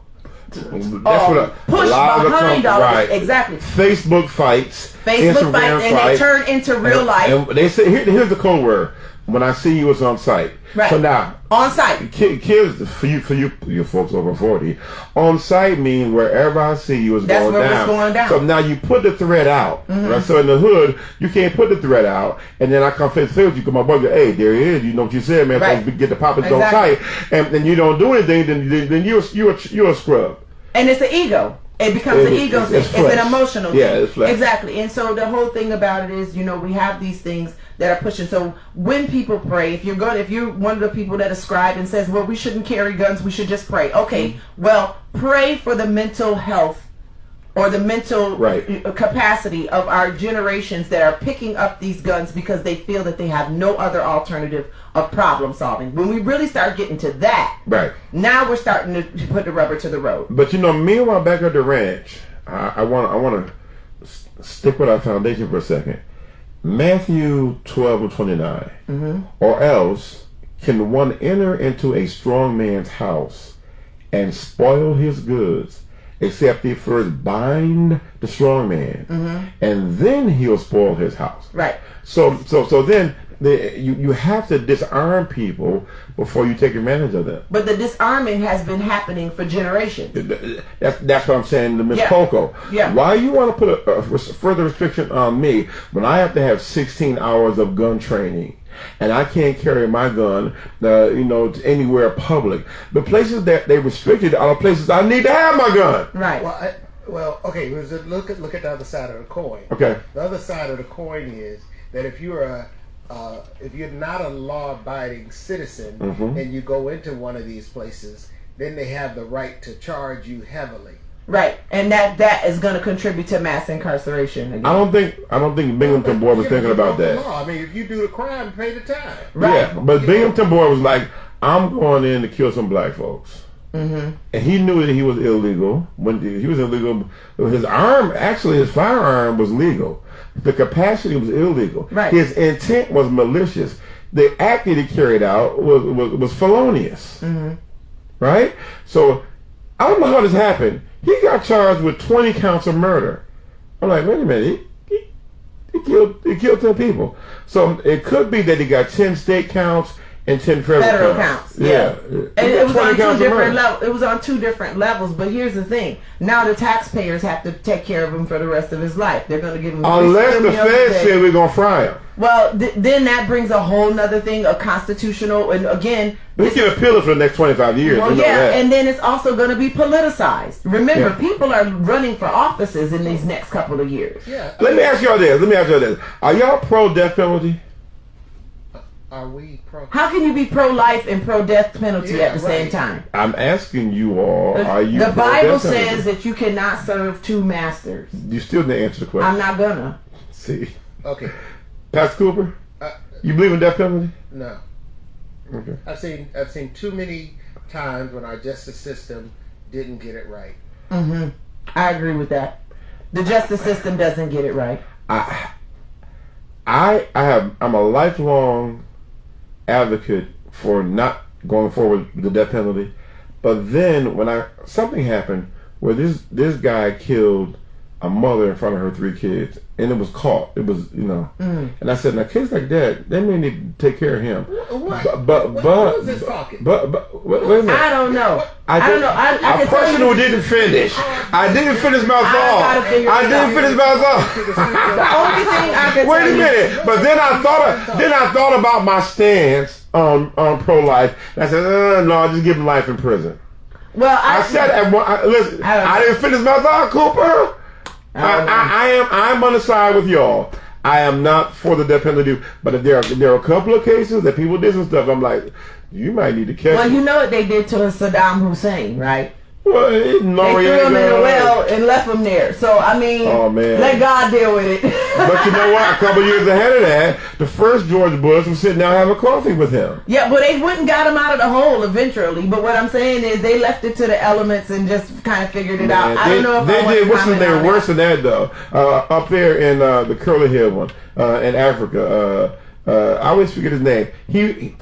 push behind all of this. Exactly. Facebook fights, and they turn into real life. And they say here's the code word. When I see you, it's on site. Right. So now, on site. Kids, for you folks over 40, on site means wherever I see you, it's going down. It's going down. So now you put the thread out. Right? So in the hood, you can't put the thread out, and then I come face to face with you, come my brother, hey, there he is. You know what you said, man. Right. Get the poppers on site, and then you don't do anything. Then you're a scrub. And it's an ego. It becomes an ego thing. It's an emotional thing. Yeah, it's flesh. Exactly. And so the whole thing about it is, we have these things that are pushing. So when people pray, if you're one of the people that ascribe and says, well, we shouldn't carry guns, we should just pray. Okay, well, pray for the mental health or the mental capacity of our generations that are picking up these guns because they feel that they have no other alternative of problem solving. When we really start getting to that, now we're starting to put the rubber to the road. But meanwhile, back at the ranch, I want to stick with our foundation for a second. Matthew 12:29. Or else can one enter into a strong man's house and spoil his goods, except he first bind the strong man, and then he'll spoil his house. Right. So then you have to disarm people before you take advantage of them. But the disarming has been happening for generations. That's what I'm saying to Ms. Coco. Yeah. Why you want to put a further restriction on me when I have to have 16 hours of gun training? And I can't carry my gun, to anywhere public. The places that they restricted are the places I need to have my gun. Right. Okay. Look at the other side of the coin. Okay. The other side of the coin is that if you're not a law-abiding citizen and you go into one of these places, then they have the right to charge you heavily. Right, and that is going to contribute to mass incarceration again. I don't think Binghamton Boy was thinking about that. I mean, if you do the crime, pay the time. Right. Yeah, but Binghamton Boy was like, I'm going in to kill some black folks. And he knew that he was illegal. When he was illegal, his firearm was legal. The capacity was illegal. Right. His intent was malicious. The act that he carried out was felonious. Right? So I don't know how this happened. He got charged with 20 counts of murder. I'm like, wait a minute, he killed 10 people. So it could be that he got 10 state counts and 10 federal counts. Yeah. And it was on two different levels. It was on two different levels. But here's the thing: now the taxpayers have to take care of him for the rest of his life. They're going to give him unless the Fed said we're going to fry him. Well, then that brings a whole nother thing, a constitutional, and again, we can appeal it for the next 25 years. Well, and then it's also going to be politicized. Remember, people are running for offices in these next couple of years. Yeah. Let me ask y'all this. Are y'all pro-death penalty? Are we pro? How can you be pro-life and pro-death penalty at the same time? I'm asking you all, are you The Bible pro-death penalty? says that you cannot serve two masters. You still didn't answer the question. I'm not gonna. See. Okay. Pastor Cooper, you believe in death penalty? No. Okay. I've seen too many times when our justice system didn't get it right. I agree with that. The justice system doesn't get it right. I'm a lifelong advocate for not going forward with the death penalty, but then when something happened where this guy killed a mother in front of her 3 kids, and it was caught. It was, and I said, in a case like that, they may need to take care of him. What is this talking? But wait a minute. I don't know. I don't know. A person who didn't finish. I didn't finish my thought. The only thing I can wait a minute. But then I thought about my stance on pro-life. And I said, no, just give him life in prison. Well, I said, listen, I didn't finish my thought, Cooper. I'm on the side with y'all. I am not for the death penalty, but if there are a couple of cases that people did some stuff, I'm like, you might need to catch. Well, you know what they did to Saddam Hussein, right? Well, they threw him in a well and left him there. So I mean, let God deal with it. But you know what? A couple years ahead of that, the first George Bush was sitting down having coffee with him. Yeah, but they went and got him out of the hole eventually. But what I'm saying is they left it to the elements and just kind of figured it out. I don't know if they I did. What's the name? Worse that. than that though. Up there in the Curly Hill one in Africa. I always forget his name. He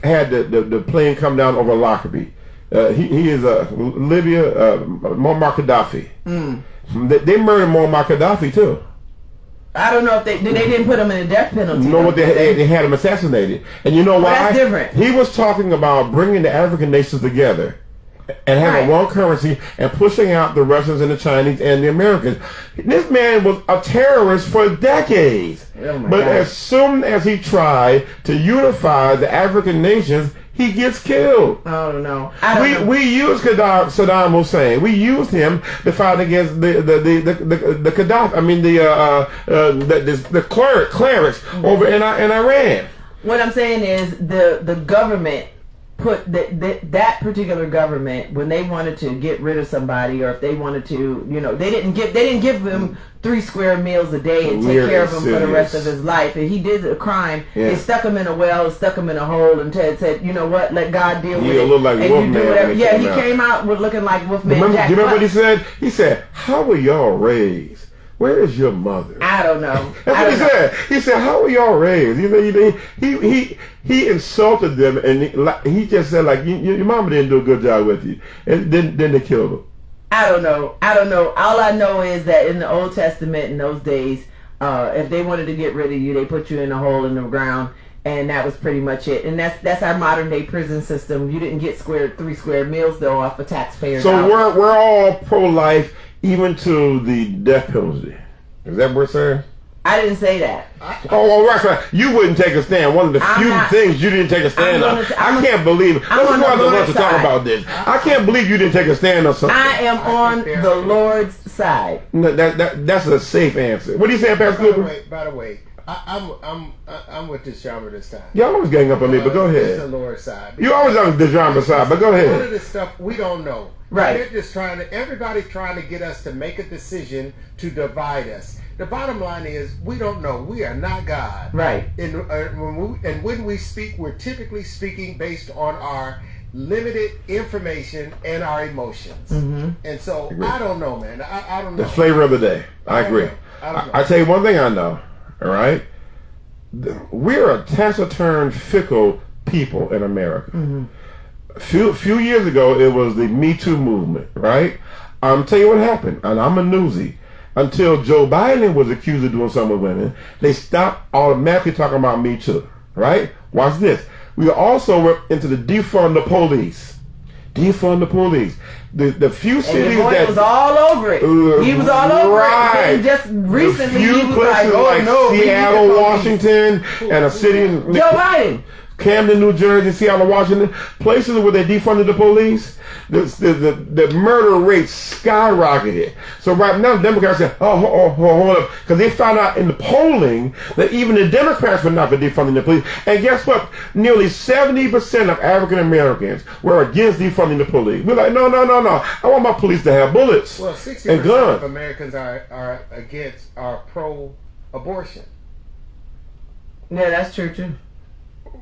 had the plane come down over Lockerbie. He is Libya, Muammar Gaddafi. They murdered Muammar Gaddafi too. I don't know if they didn't put him in a death penalty. No, they had him assassinated, and you know why? That's different. He was talking about bringing the African nations together and having one currency and pushing out the Russians and the Chinese and the Americans. This man was a terrorist for decades. But as soon as he tried to unify the African nations, he gets killed. Oh no! We used Saddam Hussein. We used him to fight against the Gaddafi. I mean the clerics over in Iran. What I'm saying is the government put that particular government, when they wanted to get rid of somebody, or if they wanted to, they didn't give him 3 square meals a day and take care of him for the rest of his life. And he did a crime. Yeah. They stuck him in a well, stuck him in a hole, and said, you know what, let God deal with it. Looked like and Wolfman. You do whatever. Yeah, he came out with looking like Wolfman. Do you remember what he said? He said, "How were y'all raised? Where is your mother?" I don't know. That's what he said. He said, "How were y'all raised?" He insulted them, and he just said, like, your mama didn't do a good job with you, and then they killed him. I don't know. All I know is that in the Old Testament, in those days, if they wanted to get rid of you, they put you in a hole in the ground, and that was pretty much it. And that's our modern day prison system. You didn't get 3 square meals though off of taxpayers. So we're all pro-life, even to the death penalty. Is that what we're saying? I didn't say that. Right. You wouldn't take a stand. One of the few things you didn't take a stand on. I can't believe it. Let's go out to lunch to talk about this. I can't believe you didn't take a stand on something. I am on the Lord's side. No, that's a safe answer. What are you saying, Pastor Cooper? By the way, I'm with this genre this time. Y'all always gang up on me, but go ahead. It's the Lord's side. You always on the genre side, but go ahead. None of this stuff we don't know. Right. They're just everybody's trying to get us to make a decision to divide us. The bottom line is, we don't know. We are not God. Right. And when we speak, we're typically speaking based on our limited information and our emotions. Mm-hmm. And so, I don't know, man. I don't know. The flavor of the day. I agree. I tell you one thing I know, all right? We're a taciturn, fickle people in America. Mm-hmm. Few years ago, it was the Me Too movement, right? I'm tell you what happened, and I'm a newsie. Until Joe Biden was accused of doing something with women, they stopped automatically talking about Me Too, right? Watch this. We also were into the defund the police. Defund the police. The few cities that was all over it. He was all over it. And just recently, he was like Seattle, Washington, and a city in Joe Biden. Camden, New Jersey, Seattle, Washington, places where they defunded the police, the murder rate skyrocketed. So right now, the Democrats say, hold up, because they found out in the polling that even the Democrats were not for defunding the police. And guess what? Nearly 70% of African Americans were against defunding the police. We're like, no. I want my police to have bullets and guns. 60% of Americans are pro-abortion. Yeah, that's true too.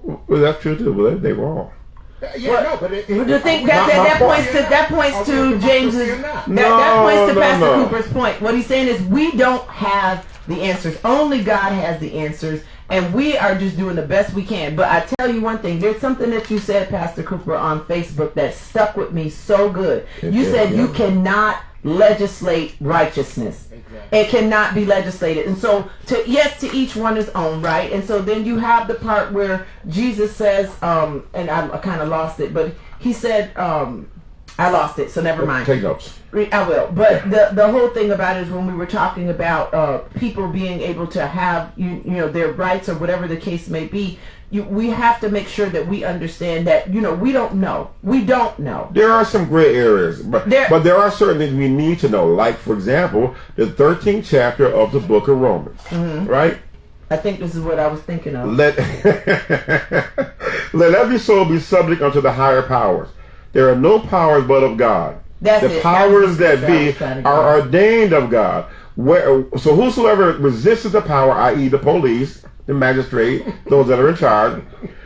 Well, that's true too. Well, they wrong. Yeah, but you think that points to James's that points to Pastor Cooper's point. What he's saying is we don't have the answers. Only God has the answers, and we are just doing the best we can. But I tell you one thing: there's something that you said, Pastor Cooper, on Facebook that stuck with me so good. You said you cannot legislate righteousness. Exactly. It cannot be legislated. And so to each one his own, right? And so then you have the part where Jesus says, and I kind of lost it, but he said, I lost it, so never mind. Take notes. I will. But the whole thing about it is when we were talking about people being able to have their rights or whatever the case may be, we have to make sure that we understand that we don't know. We don't know. There are some gray areas, but there are certain things we need to know. Like, for example, the 13th chapter of the book of Romans, right? I think this is what I was thinking of. Let every soul be subject unto the higher powers. There are no powers but of God. The powers that be are ordained of God. So whosoever resists the power, i.e. the police, the magistrate, those that are in charge,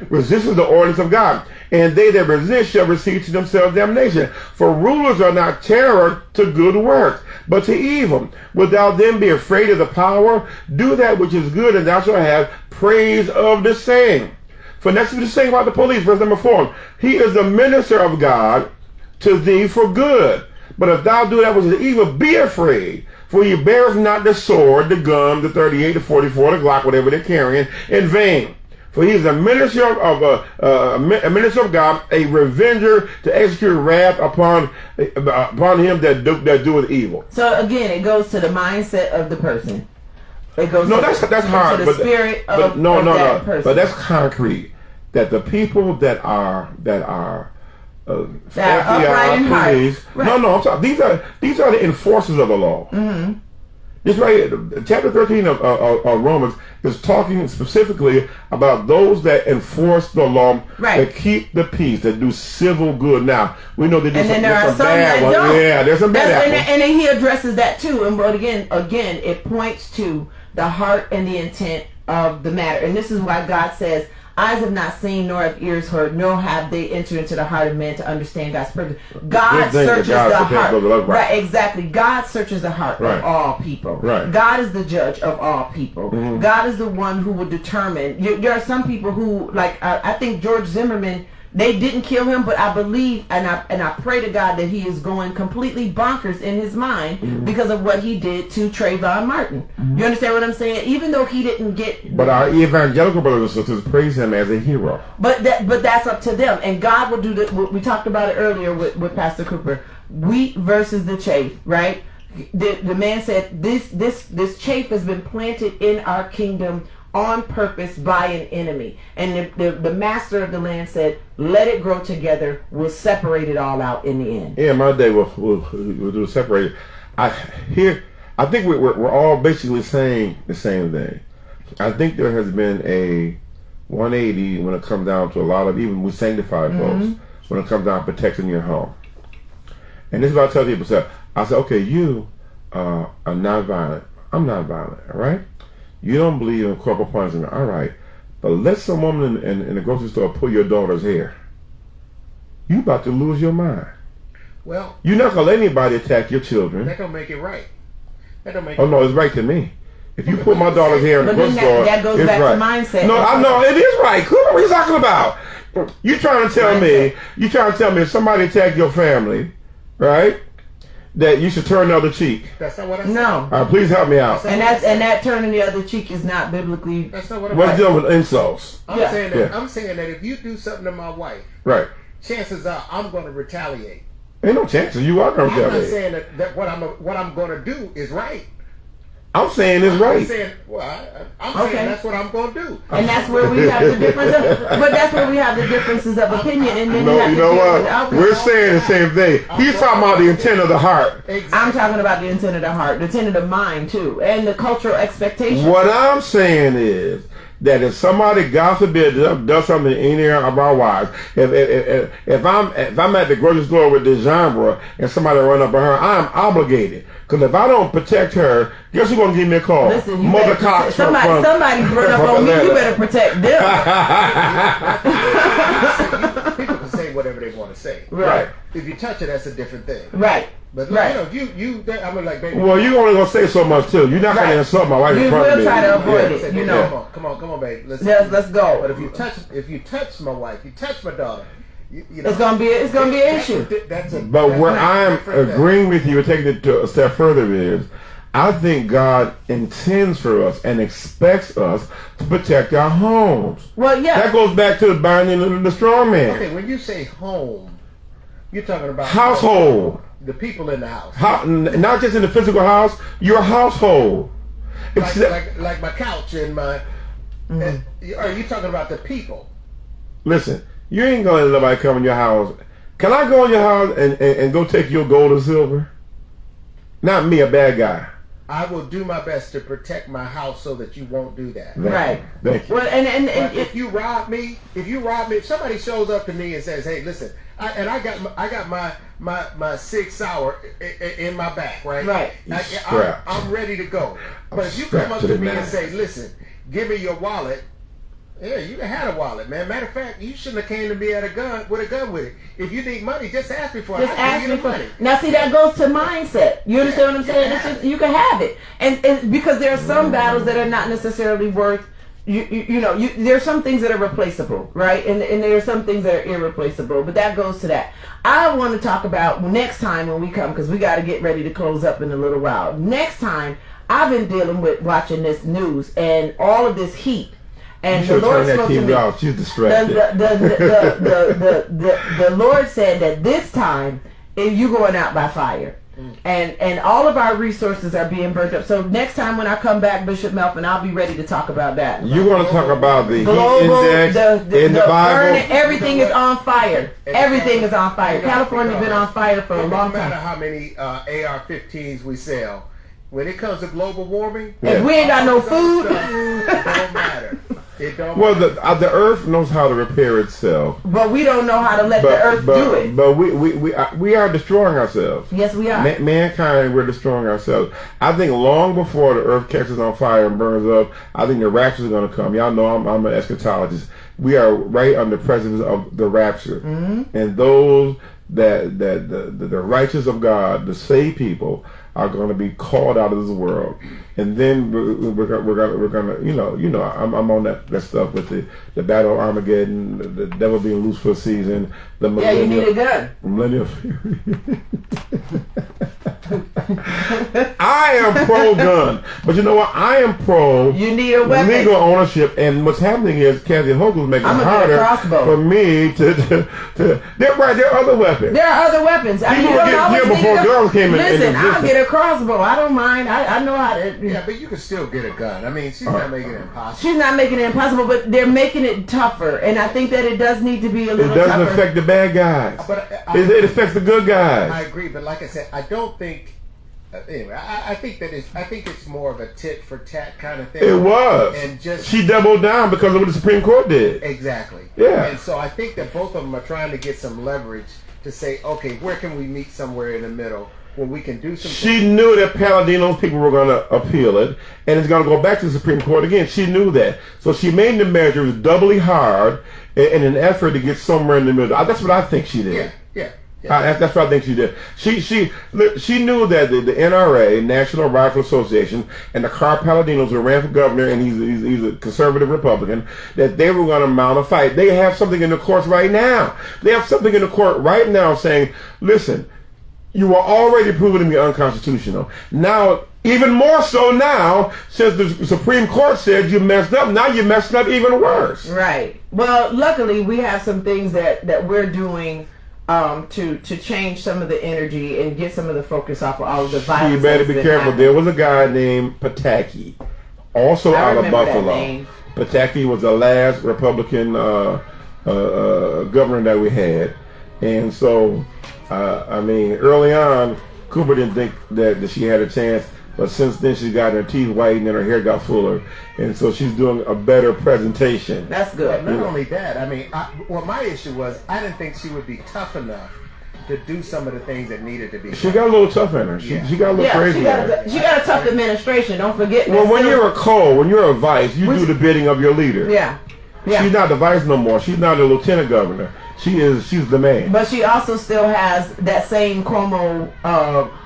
resist the ordinance of God. And they that resist shall receive to themselves damnation. For rulers are not terror to good works, but to evil. Without them be afraid of the power, do that which is good, and thou shalt have praise of the same. For next to the saying about the police, verse number 4, he is the minister of God to thee for good. But if thou do that which is evil, be afraid. For he beareth not the sword, the gun, the 38, the 44, the Glock, whatever they're carrying, in vain. For he is a minister of a minister of God, a revenger to execute wrath upon him that doeth evil. So again, it goes to the mindset of the person. It goes that's hard. To the spirit of that person. But that's concrete. That the people that are upright in heart. Right. No, I'm sorry. These are the enforcers of the law. Mm-hmm. This right here, chapter 13 of Romans is talking specifically about those that enforce the law, that keep the peace, that do civil good. Now, we know that there's some bad ones. Yeah, there's some bad ones. And then he addresses that too. And but again, it points to the heart and the intent of the matter. And this is why God says, eyes have not seen, nor have ears heard, nor have they entered into the heart of man to understand God's purpose. God searches the heart. Right, exactly. God searches the heart of all people. Right. God is the judge of all people. Mm-hmm. God is the one who will determine. There are some people who, like, I think George Zimmerman, they didn't kill him, but I believe and I pray to God that he is going completely bonkers in his mind because of what he did to Trayvon Martin. Mm-hmm. You understand what I'm saying? Even though he didn't get... But our evangelical brothers and sisters praise him as a hero. But that's up to them. And God will do that. We talked about it earlier with Pastor Cooper. Wheat versus the chaff, right? The man said, this chaff has been planted in our kingdom on purpose by an enemy. And the master of the land said, let it grow together. We'll separate it all out in the end. Yeah, my day we'll do separate. I think we're all basically saying the same thing. I think there has been a 180 when it comes down to a lot of, even with sanctified folks, when it comes down to protecting your home. And this is what I tell people. I say, okay, you are not violent. I'm not violent, all right? You don't believe in corporal punishment, all right? But let some woman in the grocery store pull your daughter's hair. You about to lose your mind. Well, you're not gonna let anybody attack your children. That don't make it right. That don't make. Oh no, it's right to me. If you pull my daughter's hair in the grocery store, that goes back to mindset. No, I know it is right. What are you talking about? You trying to tell me if somebody attack your family, right? That you should turn the other cheek. That's not what I said. No. Please help me out. And that turning the other cheek is not biblically. That's not what I'm saying. What's dealing with insults? I'm saying that if you do something to my wife, right, chances are I'm going to retaliate. Ain't no chances you are going to retaliate. I'm not saying that what I'm going to do is right. I'm saying it's right. I'm saying that's what I'm going to do. And that's where we have the difference. But that's where we have the differences of opinion. And then you know what? We're saying the same thing. He's talking about the intent of the heart. Exactly. I'm talking about the intent of the heart, the intent of the mind too, and the cultural expectation. What I'm saying is that if somebody, God forbid, does something in any of our wives, if I'm at the grocery store with this genre and somebody run up on her, I'm obligated. Because if I don't protect her, guess who's going to give me a call? Listen, Mother Cox. Somebody run up on me, you better protect them. People can say whatever they want to say. Right. If you touch it, that's a different thing. Right. But you I'm like, baby. Well, you're only gonna say so much too. You're not gonna insult my wife in front of me. You will try to avoid it. You know. Come on, baby. Let's go. But if you touch my wife, you touch my daughter. You know, it's gonna be an issue. But where I'm agreeing with you and taking it to a step further is, I think God intends for us and expects us to protect our homes. Well, yeah. That goes back to the binding of the strong man. Okay, when you say home, you're talking about household. The people in the house. Not just in the physical house, your household. Like my couch and my... are you talking about the people? Listen, you ain't going to let nobody come in your house. Can I go in your house and go take your gold and silver? Not me, a bad guy. I will do my best to protect my house so that you won't do that. Right. Thank you. Well, and if you rob me, if somebody shows up to me and says, "Hey, listen," I got my 6 Sauer in my back, right? Right. I'm ready to go. But if you come up to me and say, "Listen, give me your wallet," yeah, you had a wallet, man. Matter of fact, you shouldn't have came to me with a gun with it. If you need money, just ask me for it. Just ask me for it. Now, see, that goes to mindset. You understand what I'm saying? It's just, you can have it, and because there are some battles that are not necessarily worth. There are some things that are replaceable, right? And there are some things that are irreplaceable. But that goes to that. I want to talk about next time when we come, because we got to get ready to close up in a little while. Next time, I've been dealing with watching this news and all of this heat. And you the Lord turn that spoke to TV me. off. She's distracted. The Lord said that this time you're going out by fire. And all of our resources are being burnt up. So next time when I come back, Bishop Melvin, I'll be ready to talk about that. You're going to talk about the global heat index in the Bible. Everything is on fire. Everything is on fire. California's been on fire for a long time. No matter how many AR-15s we sell, when it comes to global warming, if we ain't got no food, it don't matter. It don't Well, matter. the earth knows how to repair itself. But we don't know how to let the earth do it. But we are destroying ourselves. Yes, we are. Mankind, we're destroying ourselves. I think long before the earth catches on fire and burns up, I think the rapture is going to come. Y'all know I'm an eschatologist. We are right on the precipice of the rapture. Mm-hmm. And those that the righteous of God, the saved people, are going to be called out of this world, and then we're gonna I'm on that stuff with the battle of Armageddon, the devil being loose for a season, the you need a gun. Millennial. I am pro gun, but you know what? I am pro. You need a weapon. Legal ownership, and what's happening is Kathy Hochul's making it harder for me to. There are other weapons. There are other weapons. People were getting killed before guns came in. Listen, I'll get a crossbow. I don't mind. I know how to. Yeah, but you can still get a gun. I mean, she's not making it impossible. She's not making it impossible, but they're making it tougher, and I think that it does need to be a little tougher. It doesn't affect the bad guys. But it affects the good guys. I agree, but like I said, I don't think. Anyway, I think it's more of a tit for tat kind of thing. It was, and just she doubled down because of what the Supreme Court did. Exactly. Yeah. And so I think that both of them are trying to get some leverage to say, okay, where can we meet somewhere in the middle where we can do some. She knew that Palladino's people were going to appeal it, and it's going to go back to the Supreme Court again. She knew that, so she made the measures doubly hard in an effort to get somewhere in the middle. That's what I think she did. Yeah. That's what I think she did. She knew that the NRA, National Rifle Association, and the Carl Palladinos who ran for governor, and he's a conservative Republican, that they were going to mount a fight. They have something in the courts right now. They have something in the court right now saying, listen, you were already proven to be unconstitutional. Now, even more so now, since the Supreme Court said you messed up, now you're messing up even worse. Right. Well, luckily, we have some things that we're doing to change some of the energy and get some of the focus off of all of the violence. You better be careful. There was a guy named Pataki, also out of Buffalo. Pataki was the last Republican governor that we had. And so, early on, Cooper didn't think that she had a chance. But since then, she's got her teeth whitened and her hair got fuller. And so she's doing a better presentation. That's good. But not only that, my issue was I didn't think she would be tough enough to do some of the things that needed to be done. She got a little tough in her. She got a little crazy in her. She got a tough administration. Don't forget. Well, when you're a vice, you do the bidding of your leader. Yeah. She's not the vice no more. She's not a lieutenant governor. She's the man. But she also still has that same Cuomo,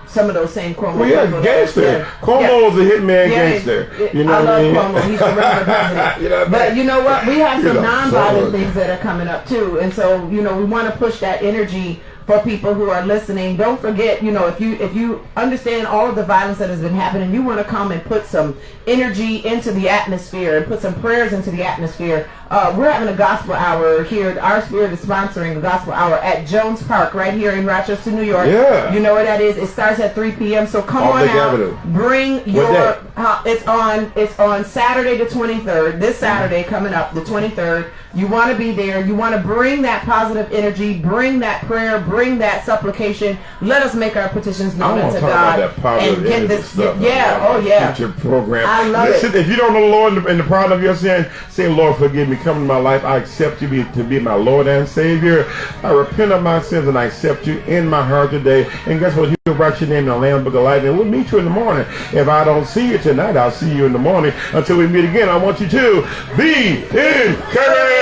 some of those same Cuomo. Well, yeah, gangster. Cuomo was a hitman gangster. You know what I mean? Cuomo. He's the running president. But you know what? We have some nonviolent things that are coming up too, and so we want to push that energy for people who are listening. Don't forget, if you understand all of the violence that has been happening, you want to come and put some energy into the atmosphere and put some prayers into the atmosphere. We're having a gospel hour here. rSpirit is sponsoring the gospel hour at Jones Park right here in Rochester, New York. Yeah. You know where that is. It starts at 3 p.m. So come on out. Avenue. Bring your. It's on Saturday the 23rd. This Saturday coming up, the 23rd. You want to be there. You want to bring that positive energy. Bring that prayer. Bring that supplication. Let us make our petitions known unto God. And get this stuff. Future program. I love it. If you don't know the Lord and the pardon of your sin, say, Lord, forgive me. Come into my life. I accept you to be my Lord and Savior. I repent of my sins and I accept you in my heart today. And guess what? He'll write your name in the Lamb's Book of Life, and we'll meet you in the morning. If I don't see you tonight, I'll see you in the morning. Until we meet again, I want you to be encouraged.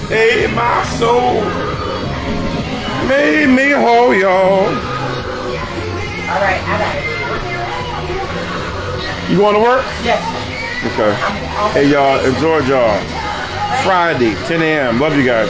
Hey, my soul made me whole, y'all. All right, I got it. You want to work? Yes. Okay. Hey, y'all, enjoy y'all. Friday, 10 a.m. Love you guys.